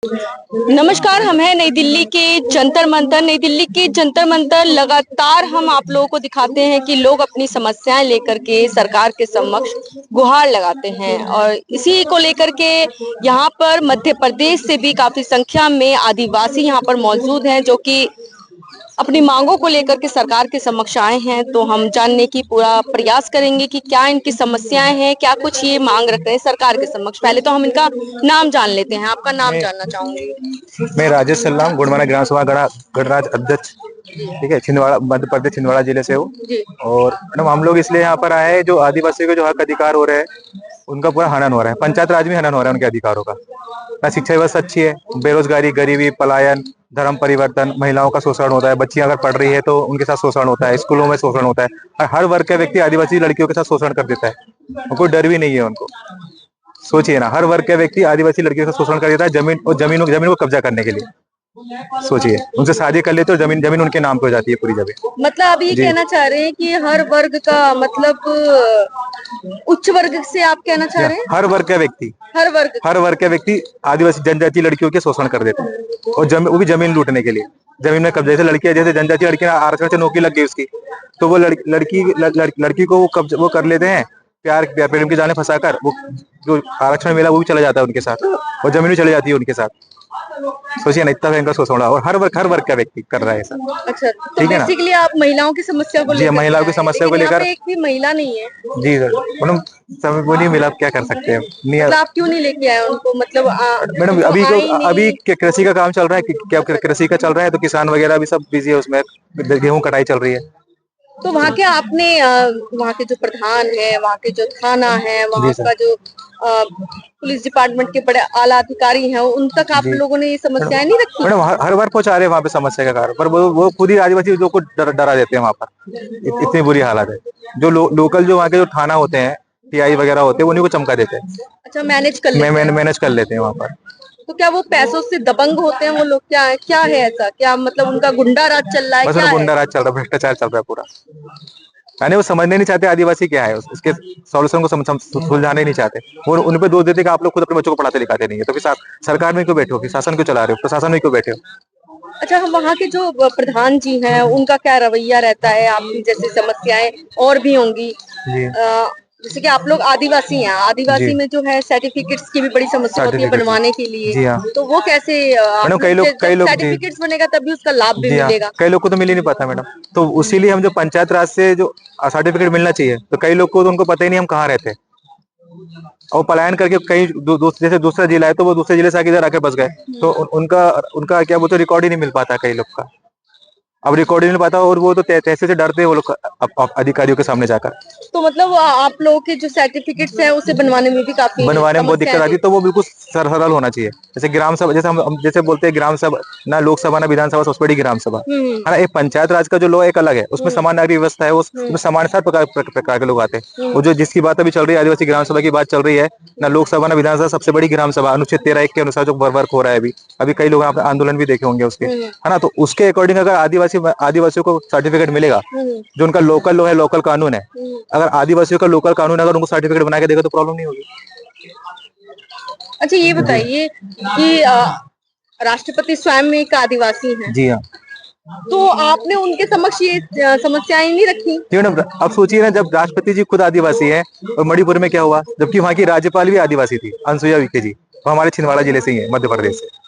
नमस्कार, हम हैं नई दिल्ली के जंतर मंतर। नई दिल्ली के जंतर मंतर लगातार हम आप लोगों को दिखाते हैं कि लोग अपनी समस्याएं लेकर के सरकार के समक्ष गुहार लगाते हैं और इसी को लेकर के यहाँ पर मध्य प्रदेश से भी काफी संख्या में आदिवासी यहाँ पर मौजूद हैं जो कि अपनी मांगों को लेकर के सरकार के समक्ष आए हैं। तो हम जानने की पूरा प्रयास करेंगे कि क्या इनकी समस्याएं हैं, क्या कुछ ये मांग रख रहे हैं सरकार के समक्ष। पहले तो हम इनका नाम जान लेते हैं। आपका नाम जानना चाहूंगी। मैं राजेश सल्लाम गुड़माना ग्राम सभा गणराज अध्यक्ष, ठीक है, छिंदवाड़ा मध्य प्रदेश छिंदवाड़ा जिले से हूँ। और मैडम हम लोग इसलिए यहाँ पर आए हैं, जो आदिवासी के जो हक अधिकार हो रहे हैं उनका पूरा हनन हो रहा है। पंचायत राज में हनन हो रहा है उनके अधिकारों का। ना शिक्षा व्यवस्था अच्छी है, बेरोजगारी, गरीबी, पलायन, धर्म परिवर्तन, महिलाओं का शोषण होता है। बच्चियां अगर पढ़ रही है तो उनके साथ शोषण होता है, स्कूलों में शोषण होता है। और हर वर्ग का व्यक्ति आदिवासी लड़कियों के साथ शोषण कर देता है, कोई डर भी नहीं है उनको। सोचिए ना, हर वर्ग का व्यक्ति आदिवासी लड़कियों का शोषण कर देता है जमीन को कब्जा करने के लिए। सोचिए, उनसे शादी कर लेते और जमीन उनके नाम पे हो जाती है, पूरी जमीन। मतलब आप ये कहना चाह रहे हैं कि हर वर्ग का मतलब उच्च वर्ग से आप कहना चाह रहे हैं? हर वर्ग का व्यक्ति, हर वर्ग का व्यक्ति आदिवासी जनजातीय लड़कियों के शोषण कर देता है, और वो भी जमीन लूटने के लिए। जमीन में कब्जा, जैसे लड़कियां, जैसे जनजातीय लड़कियां आरक्षण से नौकरी लग गई उसकी, तो वो लड़की को वो कर लेते हैं, प्यार प्रेम के जाने फंसाकर वो जो आरक्षण मिला वो भी चला जाता है उनके साथ, और जमीन भी चली जाती है उनके साथ। सोचिए ना, इतना भयंकर शोषण, और हर वर्ग का व्यक्ति कर रहा है ऐसा। अच्छा, तो बेसिकली आप महिलाओं की समस्या को लेकर, महिलाओं की समस्या को लेकर। एक भी महिला नहीं है जी सर, मैडम समय वो नहीं मिला, क्या कर सकते हैं। मतलब आप क्यों नहीं लेके आए उनको? मतलब मैडम अभी कृषि का काम चल रहा है, क्या कृषि का चल रहा है, तो किसान वगैरह भी सब बिजी है उसमें, गेहूं कटाई चल रही है। तो वहाँ के आपने वहाँ के जो प्रधान है, वहाँ के जो थाना है, वहाँ का जो पुलिस डिपार्टमेंट के बड़े आला अधिकारी हैं, उन तक आप लोगों ने ये समस्याएं नहीं रखी? मैडम हर बार पहुंचा रहे हैं वहाँ पे समस्या का कारण, पर वो खुद ही आदिवासी लोग को डरा देते हैं वहाँ पर। इतनी बुरी हालत है। जो लोकल जो वहाँ के जो थाना होते हैं, टीआई वगैरह होते हैं, उन्हीं को चमका देते हैं। अच्छा, मैनेज कर लेते हैं वहाँ पर। तो क्या वो पैसों से दबंग होते हैं वो लोग? क्या है ऐसा? क्या मतलब उनका गुंडा राज चल रहा है? बस गुंडा राज चल रहा है, भ्रष्टाचार चल रहा है पूरा। यानी वो समझने नहीं चाहते आदिवासी क्या है, इसके सॉल्यूशन को सुलझाने नहीं चाहते। वो उन पे दोष देते कि आप लोग खुद अपने बच्चों को पढ़ाते लिखाते नहीं है, तो फिर सरकार में क्यों बैठे हो, फिर शासन क्यों चला रहे हो, प्रशासन में क्यों बैठे हो? अच्छा, हम वहाँ के जो प्रधान जी हैं उनका क्या रवैया रहता है? आपकी जैसी समस्याएं और भी होंगी, जैसे कि आप लोग आदिवासी हैं, आदिवासी में जो है सर्टिफिकेट्स की भी बड़ी समस्या होती है बनवाने के लिए। जी हाँ। तो वो कैसे? मैडम कई लोग सर्टिफिकेट्स बनेगा तभी उसका लाभ भी मिलेगा। कई लोग को तो मिल ही नहीं पाता मैडम, तो उसीलिए हम जो पंचायत राज से जो सर्टिफिकेट मिलना चाहिए, तो कई लोग को तो उनको पता ही नहीं हम कहाँ रहते हैं, और पलायन करके कहीं जैसे दूसरा जिला है तो वो दूसरे जिले से आके इधर आके बस गए, तो उनका क्या बोलते, रिकॉर्ड ही नहीं मिल पाता कई लोग का। अब रिकॉर्ड नहीं पाता, और वो तो तहसील से डरते हैं वो लोग अधिकारियों के सामने जाकर। तो मतलब आप लोगों के जो सर्टिफिकेट्स हैं उसे बनवाने में भी बहुत दिक्कत आती है। तो वो बिल्कुल सरल होना चाहिए। जैसे ग्राम सभा, जैसे हम जैसे बोलते हैं ग्राम सभा ना, लोकसभा ना विधानसभा, सबसे बड़ी ग्राम सभा है ना। एक पंचायत राज का जो लॉ एक अलग है, उसमें समान नागरिक व्यवस्था है, उसमें समान सारे प्रकार के लोग आते हैं। वो जो जिसकी बात अभी चल रही है, आदिवासी ग्राम सभा की बात चल रही है, ना लोकसभा ना विधानसभा, सबसे बड़ी ग्राम सभा अनुच्छेद 13(1) के अनुसार जो वर्क हो रहा है अभी कई लोग आपने आंदोलन भी देखे होंगे उसके, है ना। तो उसके अकॉर्डिंग अगर आदिवासियों को सर्टिफिकेट मिलेगा, जो उनका लोकल लॉ है, लोकल कानून है, अगर आदिवासियों का लोकल कानून अगर उनको सर्टिफिकेट बना के देगा तो प्रॉब्लम नहीं होगी। अच्छा, ये बताइए कि राष्ट्रपति स्वयं एक आदिवासी हैं। जी हाँ। तो आपने उनके समक्ष ये समस्याएं नहीं रखी? मैडम अब सोचिए ना, जब राष्ट्रपति जी खुद आदिवासी हैं, और मणिपुर में क्या हुआ, जबकि वहाँ की राज्यपाल भी आदिवासी थी, अनसुईया उइके जी, वो हमारे छिंदवाड़ा जिले से ही है, मध्य प्रदेश से।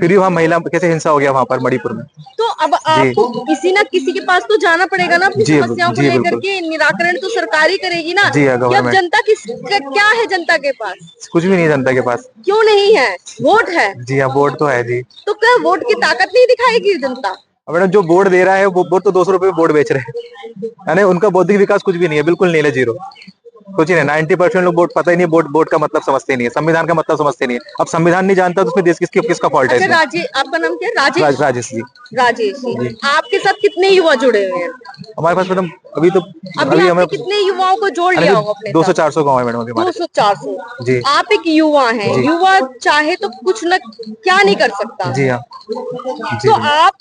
फिर भी वहाँ महिला कैसे हिंसा हो गया वहाँ पर मणिपुर में। तो अब आपको किसी ना किसी के पास तो जाना पड़ेगा ना अपनी समस्याओं को लेकर के। निराकरण तो सरकार ही करेगी ना। जी हाँ, अब जनता क्या है जनता के पास? कुछ भी नहीं जनता के पास। क्यों नहीं है? वोट है। जी हाँ, वोट तो है जी। तो क्या वोट की ताकत नहीं दिखाएगी जनता? मैडम जो वोट दे रहा है वो वोट तो 200 रुपए वोट बेच रहे हैं, यानी उनका बौद्धिक विकास कुछ भी नहीं है, बिल्कुल नहीं है, जीरो। सोचिए ना, 90% लोग वोट पता ही नहीं, वोट का मतलब समझते नहीं है, संविधान का मतलब समझते नहीं है। अब संविधान नहीं जानता तो उसमें देश किसका फॉल्ट है? अच्छा, आपका नाम क्या है? राजेश जी। राजेश जी, आपके साथ कितने युवा जुड़े हुए हैं? हमारे पास मैडम अभी तो अभी हमें आपने कितने युवाओं को जोड़ लिया होगा अपने 200-400 गाँव है मैडम अभी हमारे। 200-400। जी आप एक युवा हैं, जी युवा चाहे तो कुछ न क्या नहीं कर सकता। जी हाँ जी तो आप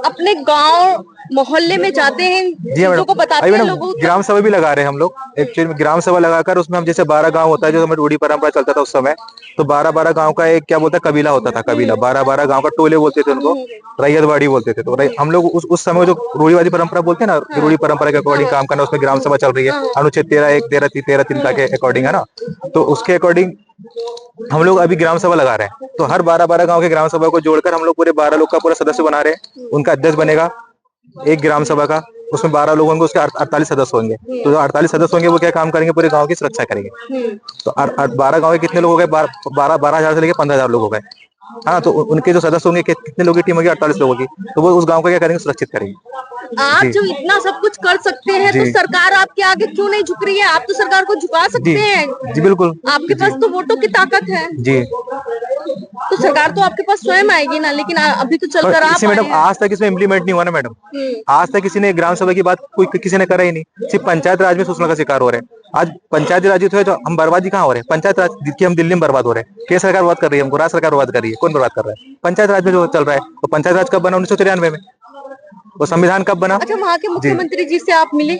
अपने गांव मोहल्ले में जाते हैं, जी हाँ चीजों को मैडम। बताते अभी हैं मैडम लोगों को। ग्राम सभा भी लगा रहे हैं हम लोग। एक्चुअली में ग्राम सभा लगाकर उसमें हम जैसे 12 गांव होता है जो हमें रूढ़ी परंपरा चलता था उस समय, तो 12-12 गांव का एक क्या बोलता है कबीला होता था। कबीला 12-12 गांव का टोले बोलते थे उनको, रैयतवाड़ी बोलते थे। तो हम लोग उस समय जो रूढ़ीवादी परंपरा बोलते हैं ना, रूढ़ी परंपरा के अकॉर्डिंग काम करना, उसमें ग्राम सभा चल रही है अनुच्छेद 13(1), 13(3) का के अकॉर्डिंग है ना, तो उसके अकॉर्डिंग हम लोग अभी ग्राम सभा लगा रहे हैं। तो हर 12-12 गांव के ग्राम सभा को जोड़कर हम लोग पूरे 12 लोग का पूरा सदस्य बना रहे हैं। उनका अध्यक्ष बनेगा एक ग्राम सभा का, उसमें 12 लोग होंगे, उसके 48 सदस्य होंगे। तो जो 48 सदस्य होंगे वो क्या काम करेंगे, पूरे गांव की सुरक्षा करेंगे। तो 12 गांव के कितने लोग हो गए, 12,000 से लेकर 15,000 लोग हो गए। हाँ, तो उनके जो सदस्य होंगे, कितने लोगों की टीम होगी, 48 लोगों की, तो वो उस गांव को क्या करेंगे, सुरक्षित करेंगे। आप जी जो इतना सब कुछ कर सकते हैं तो जी सरकार आपके आगे क्यों नहीं झुक रही है? आप तो सरकार को झुका जी सकते हैं। जी बिल्कुल आपके पास तो वोटों की ताकत है, जी। तो सरकार तो आपके पास स्वयं आएगी ना, लेकिन अभी तो चलकर पर आप इसे आए मैडम हैं। आज तक इसमें इम्प्लीमेंट नहीं हुआ ना मैडम। आज तक किसी ने ग्राम सभा की बात कोई किसी ने करा ही नहीं। सिर्फ पंचायत राज में शोषण का शिकार हो रहे हैं। आज पंचायती राज तो है, जो हम बर्बादी कहाँ हो रहे हैं, पंचायत राज की हम दिल्ली में बर्बाद हो रहे हैं। केंद्र सरकार बर्बाद कर रही है हमको, राज्य सरकार बर्बाद कर रही है। कौन बर्बाद कर रहा है? पंचायत राज में जो चल रहा है। तो पंचायत राज कब बना? 1993 में। वो संविधान कब बना? अच्छा, वहाँ के जी मुख्यमंत्री जी से आप मिले?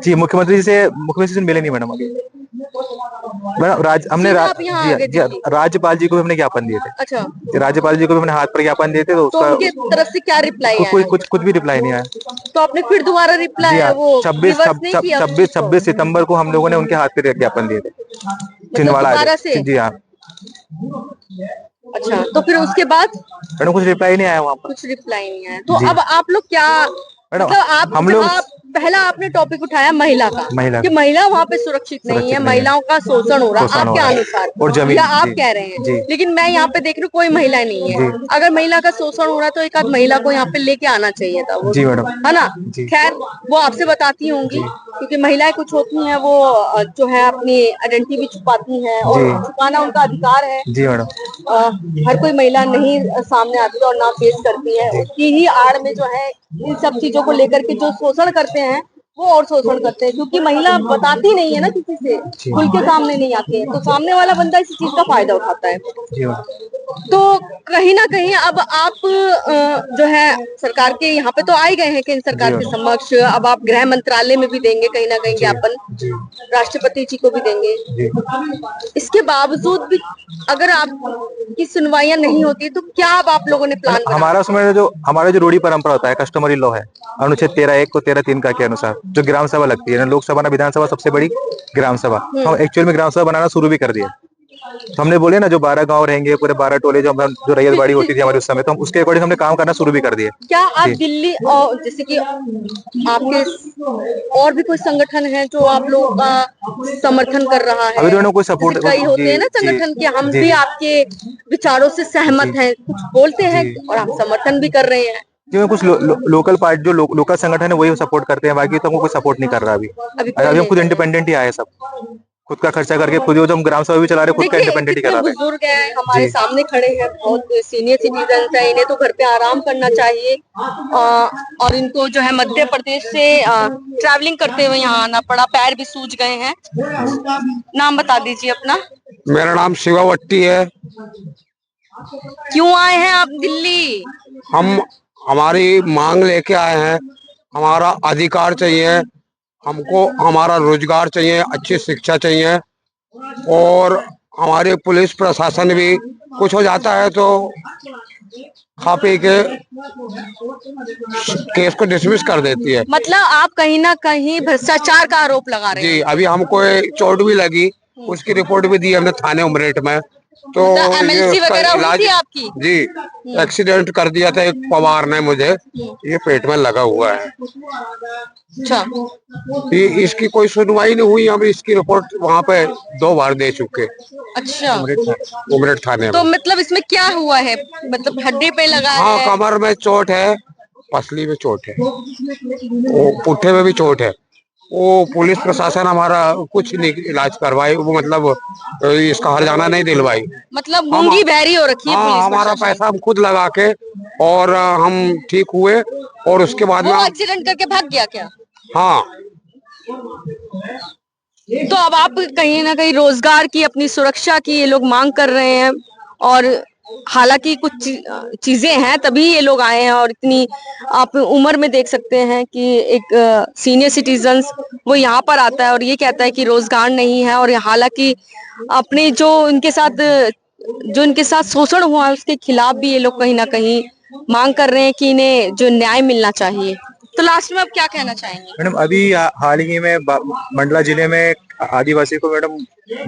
जी, मुख्यमंत्री से मिले नहीं मैडम अभी। मैडम हमने सीधा आप यहाँ आ गए जी दिल्ली? राज्यपाल जी को भी हमने ज्ञापन दिए थे। अच्छा, राज्यपाल जी को भी हमने हाथ पर ज्ञापन दिए थे, तो तो उसका उनके तरफ से क्या रिप्लाई आया? कुछ भी रिप्लाई नहीं आया। तो आपने फिर दोबारा जी रिप्लाई हाँ, वो रिवर्स नहीं किया? 26 सितंबर को हम लोगों ने उनके हाथ पे ज्ञापन दिए थे, छिंदवाड़ा दोबारा से? जी हाँ। अच्छा, तो फिर उसके बाद मैडम कुछ रिप्लाई नहीं आया वहाँ पर। कुछ रिप्लाई नहीं आया। तो जी अब आप लोग क्या, मैडम, मतलब हम लोग पहला आपने टॉपिक उठाया महिला का, महिला कि महिला वहाँ पे सुरक्षित नहीं है, महिलाओं का शोषण हो रहा है आपके अनुसार, और जमीन, या आप जी कह रहे हैं। जी लेकिन मैं यहाँ पे देख रही हूँ कोई महिला नहीं है। अगर महिला का शोषण हो रहा है तो एक आध महिला को यहाँ पे लेके आना चाहिए था, वो जी मैडम, है ना। जी खैर, वो आपसे बताती होंगी, क्योंकि महिलाएं कुछ होती हैं वो जो है अपनी आइडेंटिटी भी छुपाती हैं, और छुपाना उनका अधिकार है। जी मैडम। हर कोई महिला नहीं सामने आती है और ना फेस करती है, उसकी ही आड़ में जो है इन सब चीजों को लेकर के जो शोषण करते हैं वो और शोषण करते हैं, क्योंकि महिला बताती नहीं है ना किसी से, खुल के सामने नहीं आती है, तो सामने वाला बंदा इस चीज का फायदा उठाता है। जी मैडम। तो कहीं ना कहीं अब आप जो है सरकार के यहाँ पे तो आ ही गए हैं केंद्र सरकार के समक्ष, अब आप गृह मंत्रालय में भी देंगे कहीं ना कहीं ज्ञापन, राष्ट्रपति जी को भी देंगे। इसके बावजूद भी अगर आपकी सुनवाइयां नहीं होती तो क्या अब आप लोगों ने प्लान बनाया? हमारा जो रूढ़ी परंपरा होता है, कस्टमरी लॉ है, अनुच्छेद 13(1) को 13(3) का के अनुसार जो ग्राम सभा लगती है, लोकसभा ना विधानसभा सबसे बड़ी ग्राम सभा, हम एक्चुअल में ग्राम सभा बनाना शुरू भी कर दिए। तो हमने बोले ना, जो 12 गांव रहेंगे, पूरे 12 टोले, जो रैयतवाड़ी होती थी हमारे उस समय, तो हम उसके अकॉर्डिंग हमने काम करना शुरू भी कर दिए। क्या आप दिल्ली, और जैसे कि आपके और भी कोई संगठन है जो आप लोगों का समर्थन कर रहा है? अभी तो कोई सपोर्ट, कई होते हैं ना संगठन के, हम भी आपके विचारों से सहमत हैं, कुछ बोलते हैं और आप समर्थन भी कर रहे हैं। क्योंकि कुछ लोकल पार्टी, जो लोकल संगठन है वही सपोर्ट करते हैं, बाकी तो हमको कोई सपोर्ट नहीं कर रहा अभी हम खुद इंडिपेंडेंट ही आए, सब खुद का खर्चा करके खुद, जो हम ग्राम सभा भी चला रहे, खुद का इंडिपेंडेंट ही करा रहे हैं। बुजुर्ग हैं हमारे सामने खड़े हैं, बहुत सीनियर सिटीजन है, इन्हें तो घर पे आराम करना चाहिए, और इनको जो है मध्य प्रदेश से ट्रैवलिंग करते हुए यहाँ आना पड़ा, पैर भी सूज गए हैं। नाम बता दीजिए अपना। मेरा नाम शिवावट्टी है। क्यों आए हैं आप दिल्ली? हम हमारी मांग लेके आए हैं, हमारा अधिकार चाहिए हमको, हमारा रोजगार चाहिए, अच्छी शिक्षा चाहिए, और हमारे पुलिस प्रशासन भी कुछ हो जाता है तो खा पी के केस को डिसमिस कर देती है। मतलब आप कहीं ना कहीं भ्रष्टाचार का आरोप लगा रहे हैं? जी, अभी हमको चोट भी लगी, उसकी रिपोर्ट भी दी हमने थाने उमरेठ में। तो MLC वगैरह हुई थी आपकी? जी, एक्सीडेंट कर दिया था एक पवार ने मुझे, ये पेट में लगा हुआ है। अच्छा, इसकी कोई सुनवाई नहीं हुई, हम इसकी रिपोर्ट वहाँ पे 2 बार दे चुके। अच्छा, उमरेठ थाने में। तो मतलब इसमें क्या हुआ है? मतलब हड्डी पे लगा हाँ, है? कमर में चोट है, पसली में चोट है, पुट्ठे में भी चोट है। वो पुलिस प्रशासन हमारा कुछ नहीं इलाज करवाई, वो मतलब इसका हर्जाना नहीं दिलवाई। मतलब गूंगी बहरी हो रखी है हाँ, पुलिस हमारा प्रशासन। पैसा हम खुद लगा के और हम ठीक हुए और उसके बाद वो में एक्सीडेंट करके भाग गया क्या? हाँ। तो अब आप कहीं ना कहीं रोजगार की, अपनी सुरक्षा की ये लोग मांग कर रहे हैं, और हालांकि कुछ चीजें हैं तभी ये लोग आए हैं। और इतनी आप उम्र में देख सकते हैं कि एक सीनियर सिटीजन्स वो यहाँ पर आता है और ये कहता है कि रोजगार नहीं है। और हालांकि अपने जो इनके साथ शोषण हुआ है उसके खिलाफ भी ये लोग कहीं ना कहीं मांग कर रहे हैं कि इन्हें जो न्याय मिलना चाहिए। तो लास्ट में आप क्या कहना चाहेंगे? मैडम अभी हाल ही में मंडला जिले में एक आदिवासी को मैडम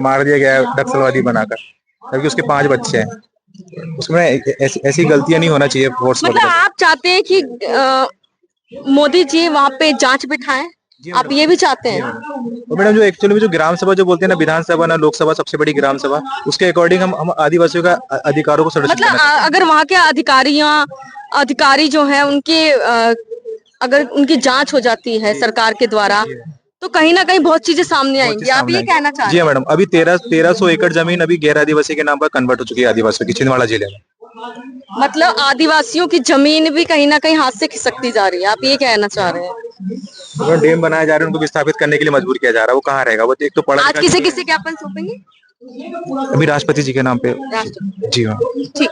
मार दिया गया है नक्सलवादी बनाकर, जबकि उसके 5 बच्चे हैं। उसमें ऐसी गलतियां नहीं होना चाहिए फोर्स मतलब वगैरह। आप चाहते हैं कि मोदी जी वहां पे जांच बिठाएं, आप ये भी चाहते हैं? तो मैडम जो एक्चुअली में जो ग्राम सभा जो बोलते हैं ना, विधानसभा ना लोकसभा सबसे बड़ी ग्राम सभा, उसके अकॉर्डिंग हम आदिवासियों का अधिकारों को संरक्षित मतलब करना चाहते अगर वहां के अधिकारी जो हैं उनके अगर उनकी जांच हो जाती है सरकार के द्वारा तो कहीं ना कहीं बहुत चीजें सामने हैं। आएंगी। आप ये कहना चाह जी रहे हाँ हैं? मैडम, अभी 1300 एकड़ जमीन अभी गैर आदिवासी के नाम पर कन्वर्ट हो चुकी है आदिवासियों की, छिंदवाड़ा जिले में। मतलब आदिवासियों की जमीन भी कहीं ना कहीं हाथ से खिसकती जा रही है, आप ये कहना चाह रहे हैं? जो डैम बनाए जा रहे हैं उनको विस्थापित करने के लिए मजबूर किया जा रहा है। वो कहाँ रहेगा? वो एक तो पढ़ा आज लिखा किसे ज्ञापन सौंपेंगे? अभी राष्ट्रपति जी के नाम पे। राष्ट्र जी हाँ। ठीक।